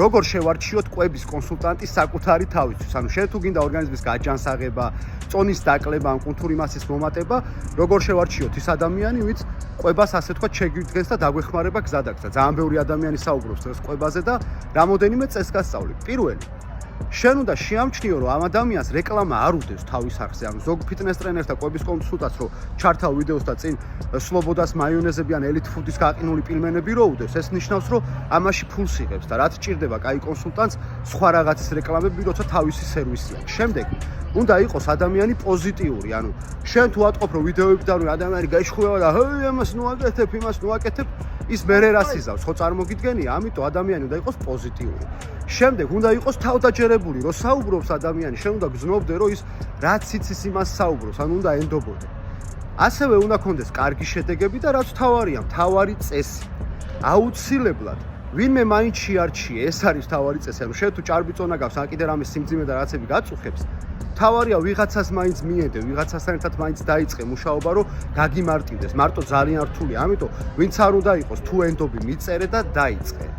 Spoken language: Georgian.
როგორ შევარჩიოთ კვების კონსულტანტის საკუთარი თავისთვის. ანუ შენ თუ გინდა ორგანიზმის გაჯანსაღება, წონის დაკლება, ან კუნთური მასის მომატება, როგორ შევარჩიოთ ის ადამიანი, ვინც კვებას ასე თქვა შეგვიდგენს და დაგვეხმარება გზადაგზა. ძალიან ბევრი ადამიანი საუბრობს დღეს კვებაზე და რამოდენიმე წესს გასწავლით. პირველი, შენ უნდა შეამჩნიო, რომ ამ ადამიანს რეკლამა არ უდევს თავის არხზე. ანუ ზოგ ფიტნეს ტრენერს და კვების კონსულტანტს რო ჩართავ ვიდეოს და წინ სლობოდას მაიონეზები ან ელით ფუდის გაყინული პილმენები რო უდევს, ეს ნიშნავს, რომ ამაში ფულს იღებს და რაც ჭირდება კაი კონსულტანტს, სხვა რაღაცის რეკლამები, როცა თავისი სერვისი აქვს. შემდეგ უნდა იყოს ადამიანი პოზიტიური, ანუ შენ თუ ატყობ, რომ ვიდეოებიდან რომ ადამიანი გაიშხუება და ჰეი, ამას ნუ აკეთებ, იმას ნუ აკეთებ, ის მერე რას იზავს, ხო წარმოგიდგენია? ამიტომ ადამიანი უნდა იყოს პოზიტიური. შემდეგ უნდა იყოს თავდაჯერებული, რომ საუბრობს ადამიანი, შენ უნდა გზნობდე, რომ ის რაც იცის იმას საუბრობს, ანუ უნდა ენდობოდე. ასევე უნდა კონდეს კარგი შედეგები და რაც თავარია, თავარი წესი. აუცილებლად ვინმე მაინც შეარჩიე, ეს არის თავარი წესი. ანუ შენ თუ ჭარბი წონა გაქვს, ან კიდე რამე სიმძიმე და რაცები გაწუხებს, თავარია ვიღაცას მაინც მიენდე, ვიღაცასთან ერთად მაინც დაიწყე მუშაობა, რომ გაგიმარტივდეს. მარტო ძალიან რთულია, ამიტომ ვინც არ უნდა იყოს, თუ ენდობი მიწერე და დაიწყე.